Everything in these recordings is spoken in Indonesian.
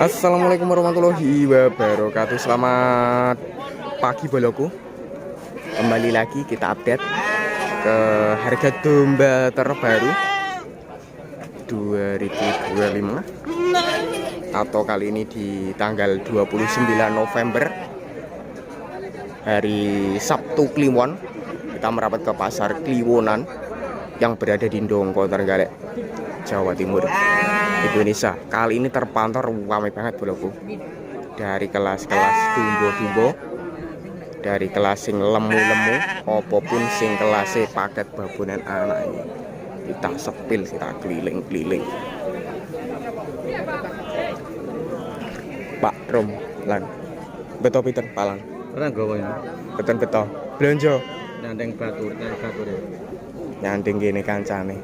Assalamualaikum warahmatullahi wabarakatuh. Selamat pagi boloku. Kembali lagi kita update ke harga domba terbaru 2025 atau kali ini di tanggal 29 November, hari Sabtu Kliwon. Kita merapat ke pasar Kliwonan yang berada di Ndongko, Trenggalek, Jawa Timur, Indonesia. Kali ini terpantau ramai banget boloku. Dari kelas-kelas dumbo-dumbo, dari kelas sing lemu-lemu, apapun sing kelas paket babonan anak ini. Kita sepil, kita keliling-keliling. Pak Rom lan beto pinten palang. Ora nggawa ini. Beten beto. Blonjo Nyandeng batur ya. nyanding gini kancane.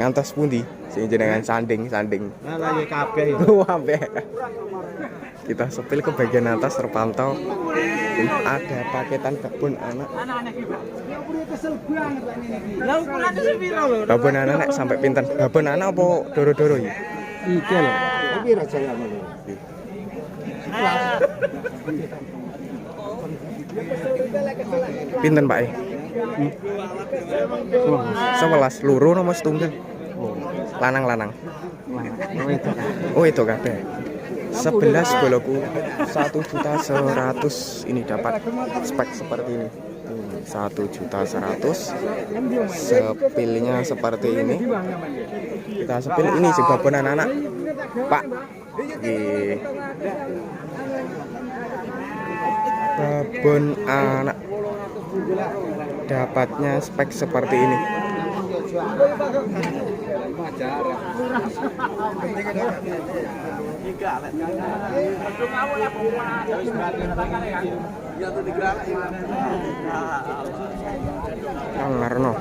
Ngantos pundi sing jenengan sanding. Lah lagi kabeh. Wambe. Kita sepil ke bagian atas terpantau ada paketan babon anak. Babon anak nek sampai pinten? Babon anak apa doro-doro iki? Iki lho. Iki raja ya ngono. Pinten Pak? 11 loro nomor setunggal. Lanang-lanang. Oh itu kabeh. 11 boloku 1.100.000 ini dapat spek seperti ini. 1.100.000. Sepilnya seperti ini. Kita sepil ini si babonan anak. Pak. Nggih. Babon anak dapatnya spek seperti ini. Kang Marno,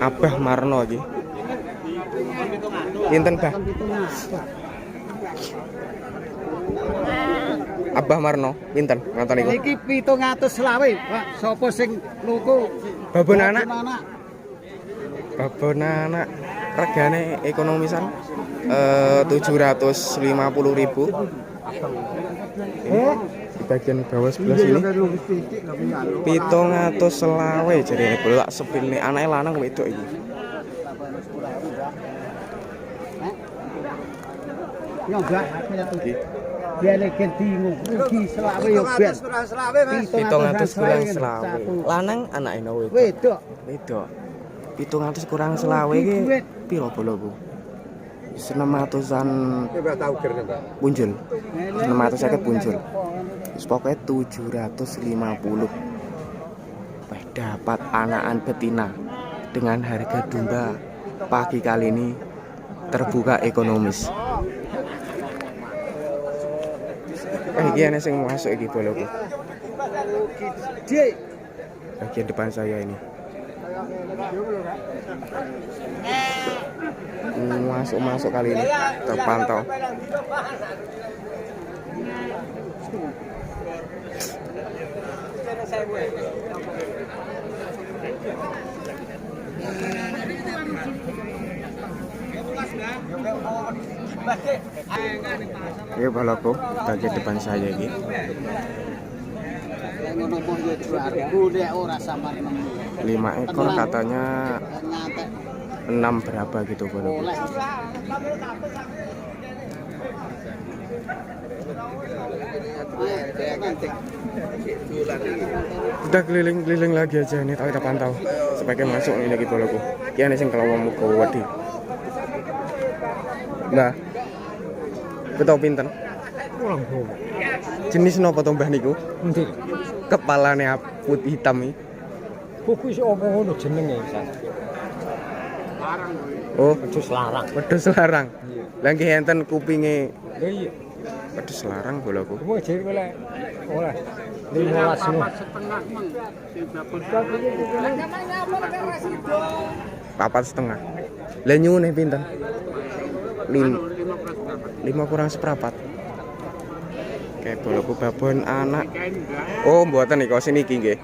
Abah Marno iki. Pinten, Bah? Abah Marno, pinten? Ngoten niku. Iki 720, Pak. Sopo sing nuku? Babon anak. Babon anak regane ekonomisan 750.000. Di bagian bawah sebelah sini 720 jadi ini boleh tak sepil nih anaknya lanang wedok ini. Kurang selawe. Lanang anaknya wedok. 700 kurang selawe iki piro boloku? 600-an punjul. 650 punjul. Wis pokoke 750. Wah, dapat anakan betina dengan harga domba pagi kali ini terbuka ekonomis. Iki ana sing masuk iki boloku. Bagian depan saya ini. Masuk kali ini terpantau. Ini balaku bagian depan saya ini. 5 ekor katanya 6 berapa gitu balaku. Udah keliling-keliling lagi aja ini, tapi kita pantau sebagai masuk ini lagi balaku. Ya ini sing kalau mau ke wedi. Nah, betul pinten? Jenis nopo to mbah niku? Endi? Kepalane putih hitam iki. Buku sik opo ngono jenenge, San. Oh, Wedhus larang. wedhus larang. Lah nggih enten kupinge. Lha iya. Wedhus larang bolaku. Kuwi jere oleh 15 no. Papat setengah. Lah nyune pinten? 5 kurang seperempat. Kayak bolaku babon anak. Oh, mboten nika sini iki nggih.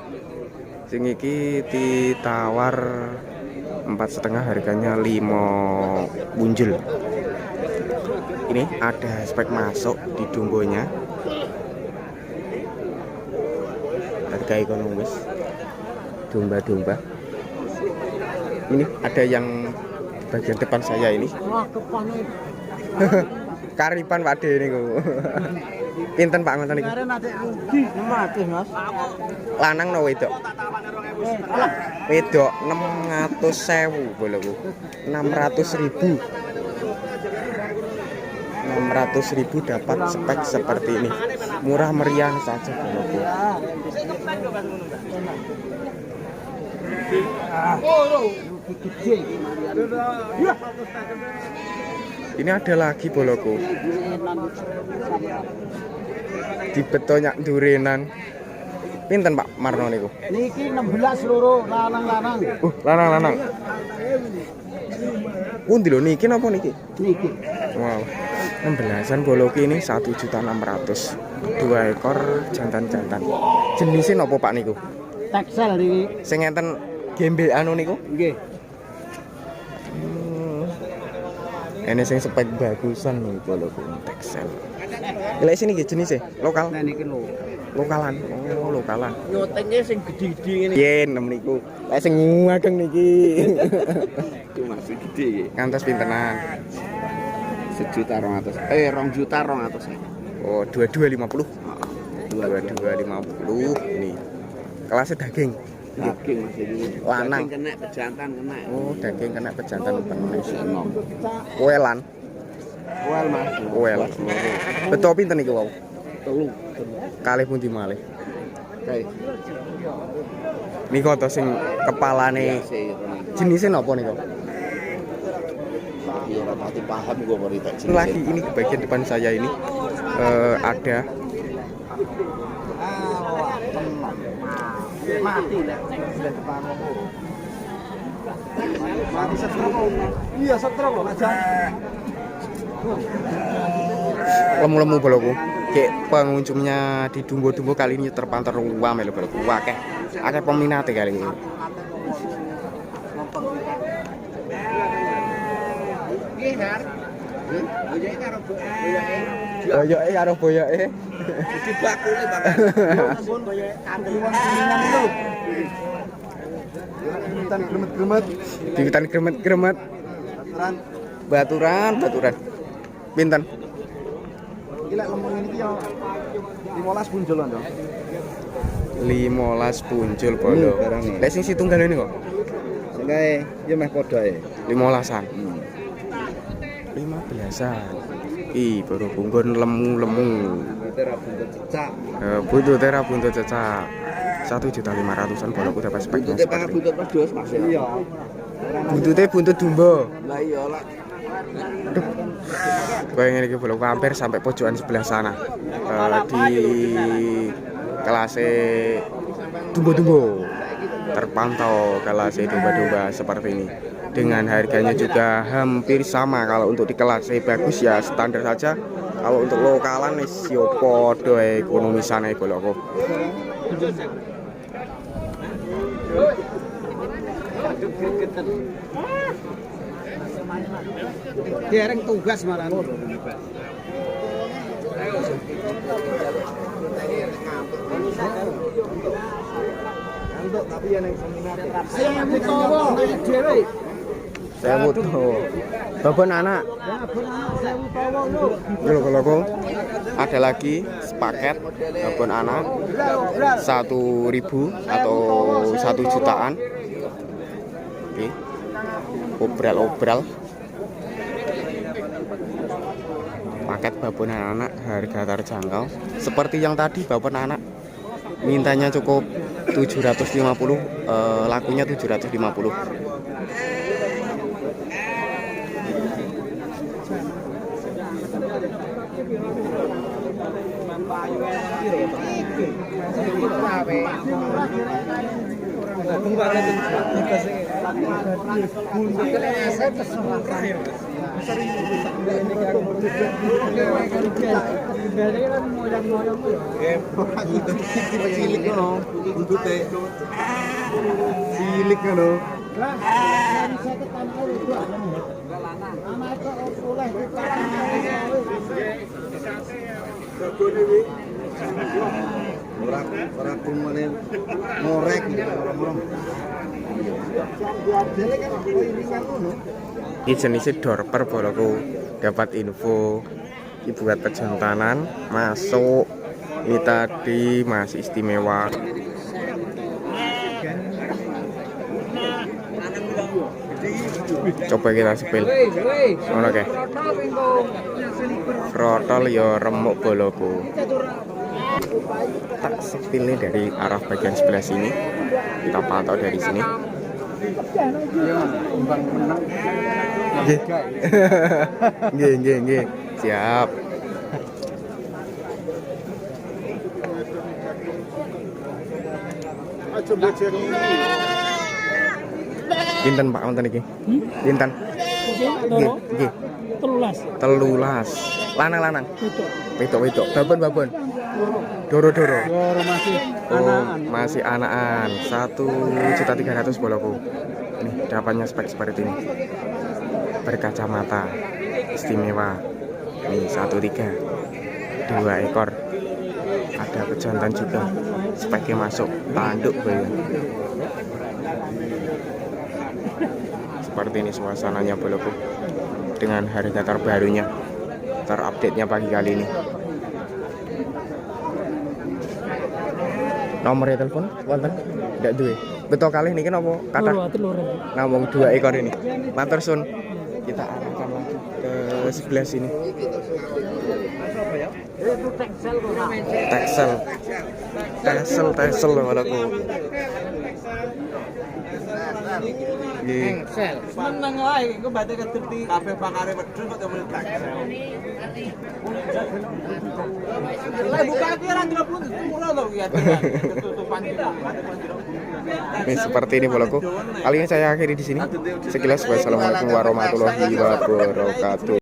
Sing iki ditawar 4,5, harganya 5 bunjul. Ini ada spek masuk di dombonya. Harga ekonomis domba-domba. Ini ada yang di bagian depan saya ini. Karipan Pak De niku. Pinten Pak ngoten niku? Lanang no wedok? Wedok 600.000 boloku. 600.000. 600.000 dapat spek seperti ini. Murah meriah saja boloku. Ini ada lagi boloku. Di betonyak durenan. Pinten Pak Marno niku? Niki 16 loro lanang-lanang. Lanang-lanang. Pundi lho niki napa niki? Niki. Wow. 16-an boloki ini 1.600.000. 2 ekor jantan-jantan. Jenisnya napa Pak niku? Texel niki. Sing ngenten gembel anu niku? Nggih. Ini sing spek bagusan nih boloku Texel. Lek sini iki jenisnya lokal. Nah niki lho. Lokalan. Oh, lokalan. Nyotengnya sing gede-gede ngene. Yen nem niku. Lek sing ngageng niki. Itu masih gede iki. Ngantos pintenan? 1.200.000. 2.200.000. Oh, 2250. 2250 ini. Kelasnya daging. Daging Mas iki. Lanang. Daging kena pejantan kena. Oh, daging kena pejantan penuh. Enom. Kuelan. Kuel Mas. Kuel. Betul pinten iki wau? Telu. Kalih pundi malih? Kae. Niku to sing kepalane jenisnya napa niku? Iya, ora pati paham gua berita Ini lagi ini di bagian depan saya ini ada mati dah. Mati setruk. Iya, setruk loh, aja. lemu-lemu boloku. Kayak pengunjungnya di Dumbo-Dumbo kali ini terpantau rame lho boloku. Akeh peminatnya kali ini. Boyoke karo boyoke. Dibakule Bang. Ampun boyoke kangelan itu. Diwitan gremet-gremet. Diwitan gremet-gremet. Baturan. Pinten? Gila lembung ini yo 15 punjul lho. 15 punjul bolo. Lek sing situnggal ini kok. Sing kae yo meh padha ae. 15-an. 15-an. Ih, baru bungkun lemu-lemu. Tera buntut cecak. Buntut tera buntut cecak. 1.500.000-an boloku dapat spek. Buntute pangan buntut wedhus Mas. Iya. Buntute buntut dumbo. Lah iya lah. Aduh. Bayangin iki boloku hampir sampai pojokan sebelah sana. Di kelas dumbo-dumbo. Terpantau kelas domba-domba seperti ini. Dengan harganya juga hampir sama. Kalau untuk di kelas bagus ya standar saja. Kalau untuk lokalan wis yo padha ekonomisane boloku. Dereng tugas malah. Tapi yang seminar. Saya tahu dhewe. Saya butuh babon anak. Kalau ada lagi sepaket babon anak 1.000 atau 1 jutaan. Oke. Obral. Paket babon anak harga terjangkau. Seperti yang tadi babon anak mintanya cukup 750, lakunya 750. Cilik ngono, buntute. Cilik ngono. Ora kumane ngorek orang-orang. Ini jenisnya dorper boloku. Dapat info ibu buat pejantanan masuk. Ini tadi masih istimewa. Coba kita sepil. Oke. Protol yo remuk boloku. Tak sepil nih dari arah bagian sebelah sini. Kita pantau dari sini. Nggih. Siap. Pinten Pak wonten iki? Pinten? Nggih. 13. Lanang-lanang. Wedok. Babon. Doro. Masih Masih anakan. 1.300.000 boloku. Ini dapatnya spek seperti ini. Berkacamata. Istimewa. Ini 1.3. 2 ekor. Ada pejantan juga. Speknya masuk. Tanduk bayi. Seperti ini suasananya boloku. Dengan harga terbarunya. Terupdate-nya pagi kali ini. Nomornya telepon wonten? Ndak duwe. Betul kali ini kan apa kata? Ngomong 2 ekor ini. Matur sun. Kita arahkan lagi ke sebelah sini. Texel boloku. Engsel. Meneng wae engko bate kedeti kabeh pakare wedhus kok temen Texel. Lah buka iki ora ndelok mula to ya ketutupan kita. Nih seperti ini boloku. Kali ini saya akhiri di sini. Sekilas wassalamualaikum warahmatullahi wabarakatuh.